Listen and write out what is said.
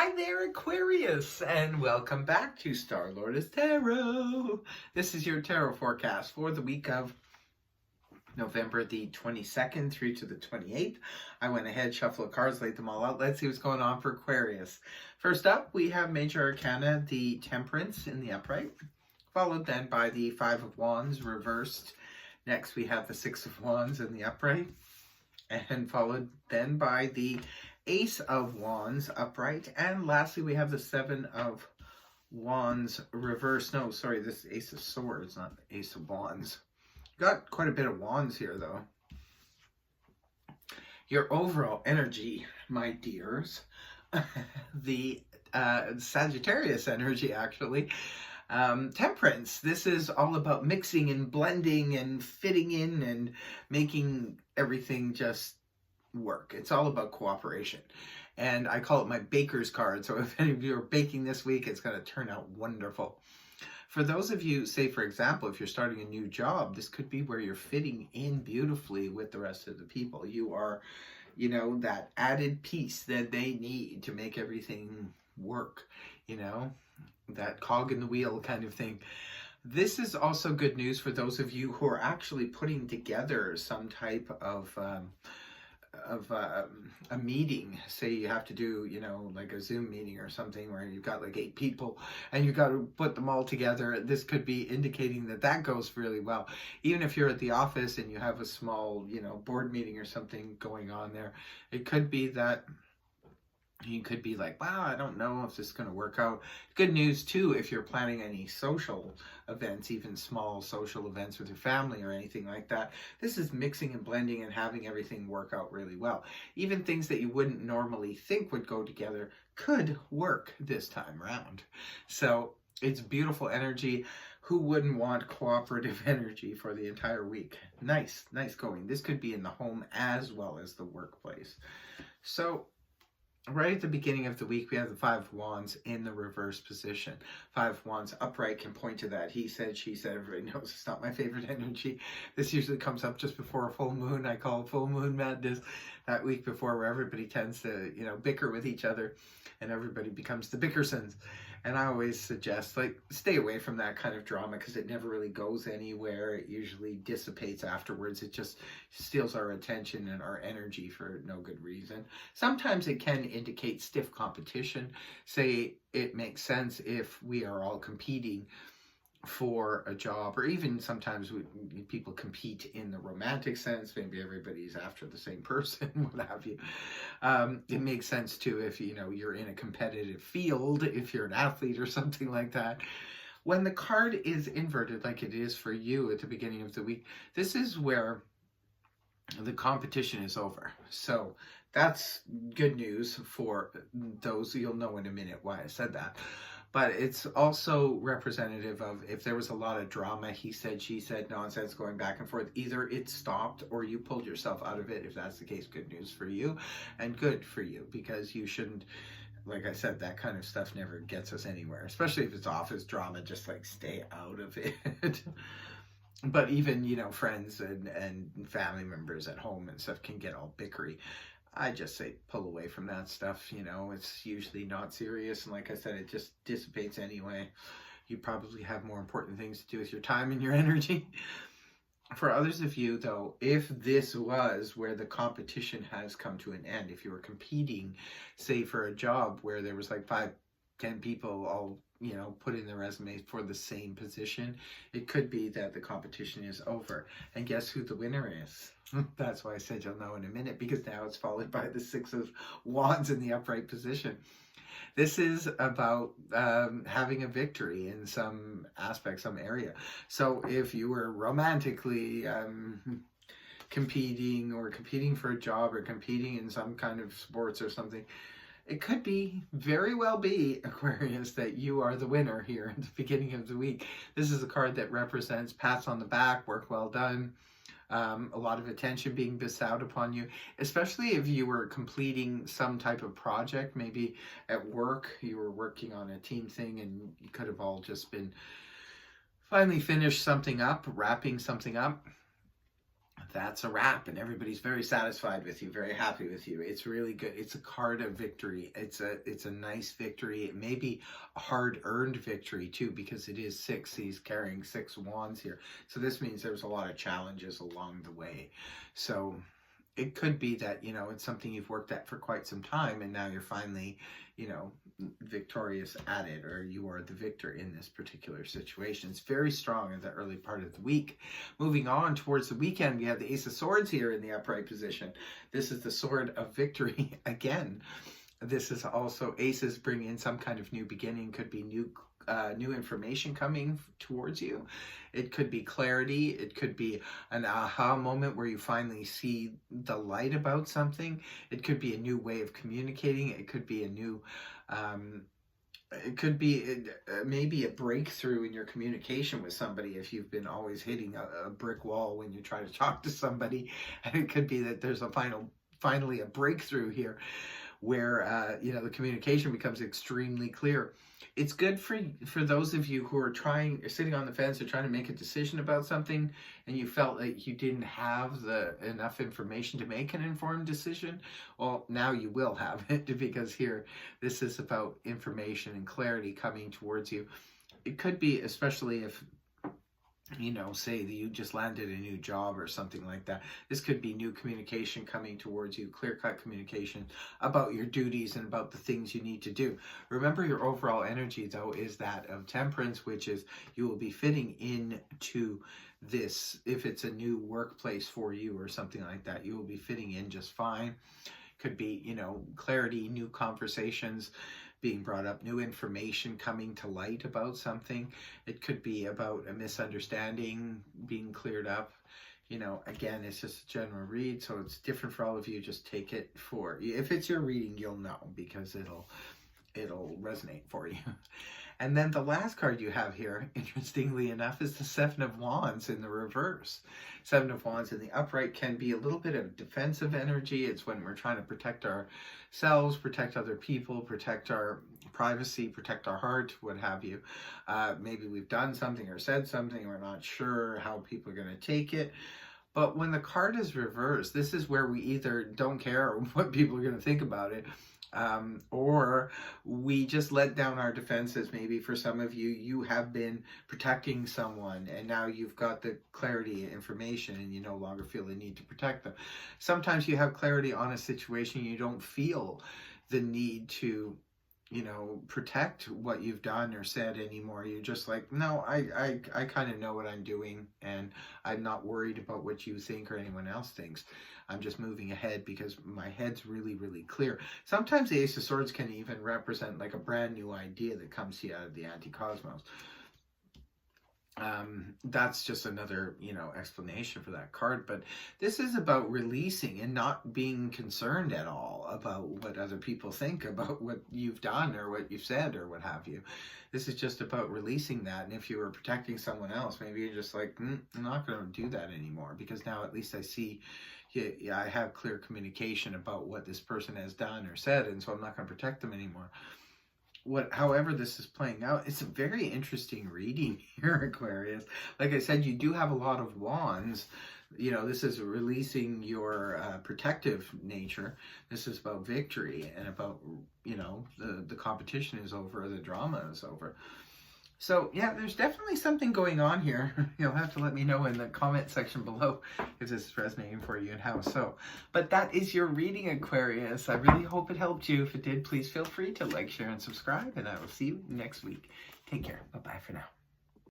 Hi there, Aquarius, and welcome back to Star-Lord's Tarot. This is your tarot forecast for the week of November the 22nd through to the 28th. I went ahead, shuffled the cards, laid them all out. Let's see what's going on for Aquarius. First up, we have Major Arcana, the Temperance in the upright, followed then by the Five of Wands reversed. Next, we have the Six of Wands in the upright, and followed then by the Ace of Wands upright, and lastly we have the Seven of Wands reversed. No, sorry, this is Ace of Swords, not Ace of Wands. Got quite a bit of wands here though. Your overall energy, my dears, the Sagittarius energy actually, temperance. This is all about mixing and blending and fitting in and making everything just work. It's all about cooperation, and I call it my baker's card. So if any of you are baking this week, it's going to turn out wonderful. For those of you, say for example, if you're starting a new job, this could be where you're fitting in beautifully with the rest of the people. You are, you know, that added piece that they need to make everything work, you know, that cog in the wheel kind of thing. This is also good news for those of you who are actually putting together some type of a meeting. Say you have to do, you know, like a Zoom meeting or something where you've got like 8 people and you've got to put them all together. This could be indicating that that goes really well. Even if you're at the office and you have a small, you know, board meeting or something going on there, it could be that you could be like, wow, I don't know if this is going to work out. Good news too, if you're planning any social events, even small social events with your family or anything like that, this is mixing and blending and having everything work out really well. Even things that you wouldn't normally think would go together could work this time around. So it's beautiful energy. Who wouldn't want cooperative energy for the entire week? Nice going. This could be in the home as well as the workplace. So right at the beginning of the week, we have the Five of Wands in the reverse position. Five of Wands upright can point to that. He said, she said. Everybody knows it's not my favorite energy. This usually comes up just before a full moon. I call it full moon madness, that week before, where everybody tends to, you know, bicker with each other and everybody becomes the Bickersons. And I always suggest, like, stay away from that kind of drama because it never really goes anywhere. It usually dissipates afterwards. It just steals our attention and our energy for no good reason. Sometimes it can indicate stiff competition. Say it makes sense if we are all competing for a job, or even sometimes people compete in the romantic sense. Maybe everybody's after the same person, what have you. It makes sense too if, you know, you're in a competitive field, if you're an athlete or something like that. When the card is inverted like it is for you at the beginning of the week, this is where the competition is over. So that's good news for those. You'll know in a minute why I said that. But it's also representative of if there was a lot of drama, he said, she said, nonsense going back and forth, either it stopped or you pulled yourself out of it. If that's the case, good news for you and good for you, because you shouldn't, like I said, that kind of stuff never gets us anywhere, especially if it's office drama. Just like stay out of it. But even, you know, friends and family members at home and stuff can get all bickery. I just say pull away from that stuff. You know, it's usually not serious, and like I said, it just dissipates anyway. You probably have more important things to do with your time and your energy. For others of you though, if this was where the competition has come to an end, if you were competing, say for a job where there was like 5-10 people all, you know, put in their resumes for the same position, it could be that the competition is over. And guess who the winner is? That's why I said you'll know in a minute, because now it's followed by the Six of Wands in the upright position. This is about having a victory in some aspect, some area. So if you were romantically competing for a job or competing in some kind of sports or something, it could be, very well be, Aquarius, that you are the winner here at the beginning of the week. This is a card that represents pats on the back, work well done, a lot of attention being bestowed upon you, especially if you were completing some type of project. Maybe at work, you were working on a team thing and you could have all just been finally finished something up, wrapping something up. that's a wrap, and everybody's very satisfied with you, very happy with you. It's really good. It's a card of victory. It's a nice victory. It may be a hard-earned victory too, because it is 6. He's carrying 6 wands here. So this means there's a lot of challenges along the way. So it could be that, you know, it's something you've worked at for quite some time, and now you're finally, you know, victorious at it, or you are the victor in this particular situation. It's very strong in the early part of the week. Moving on towards the weekend, we have the Ace of Swords here in the upright position. This is the sword of victory again. This is also, aces bring in some kind of new beginning. Could be new information coming towards you. It could be clarity. It could be an aha moment where you finally see the light about something. It could be a new way of communicating. It could be a new it could be maybe a breakthrough in your communication with somebody if you've been always hitting a brick wall when you try to talk to somebody. And it could be that there's finally a breakthrough here where you know, the communication becomes extremely clear. It's good for those of you who are sitting on the fence or trying to make a decision about something, and you felt like you didn't have enough information to make an informed decision. Well, now you will have it, because here this is about information and clarity coming towards you. It could be, especially if, you know, say that you just landed a new job or something like that. This could be new communication coming towards you, clear-cut communication about your duties and about the things you need to do. Remember, your overall energy, though, is that of temperance, which is you will be fitting into this. If it's a new workplace for you or something like that, you will be fitting in just fine. Could be, you know, clarity, new conversations being brought up, new information coming to light about something. It could be about a misunderstanding being cleared up. You know, again, it's just a general read, so it's different for all of you. Just take it for, if it's your reading, you'll know, because it'll resonate for you. And then the last card you have here, interestingly enough, is the 7 of Wands in the reverse. 7 of Wands in the upright can be a little bit of defensive energy. It's when we're trying to protect ourselves, protect other people, protect our privacy, protect our heart, what have you. Maybe we've done something or said something, we're not sure how people are going to take it. But when the card is reversed, this is where we either don't care what people are going to think about it, or we just let down our defenses. Maybe for some of you, you have been protecting someone, and now you've got the clarity and information, and you no longer feel the need to protect them. Sometimes you have clarity on a situation, you don't feel the need to, you know, protect what you've done or said anymore. You're just like, no, I kind of know what I'm doing, and I'm not worried about what you think or anyone else thinks. I'm just moving ahead because my head's really, really clear. Sometimes the Ace of Swords can even represent like a brand new idea that comes to you out of the anti-cosmos. That's just another, you know, explanation for that card. But this is about releasing and not being concerned at all about what other people think about what you've done or what you've said or what have you. This is just about releasing that. And if you were protecting someone else, maybe you're just like, I'm not going to do that anymore, because now at least I see, yeah, I have clear communication about what this person has done or said, and so I'm not going to protect them anymore. However this is playing out, it's a very interesting reading here, Aquarius. Like I said, you do have a lot of wands. You know, this is releasing your protective nature. This is about victory and about, you know, the competition is over, the drama is over. So yeah, there's definitely something going on here. You'll have to let me know in the comment section below if this is resonating for you and how so. But that is your reading, Aquarius. I really hope it helped you. If it did, please feel free to like, share, and subscribe, and I will see you next week. Take care. Bye-bye for now.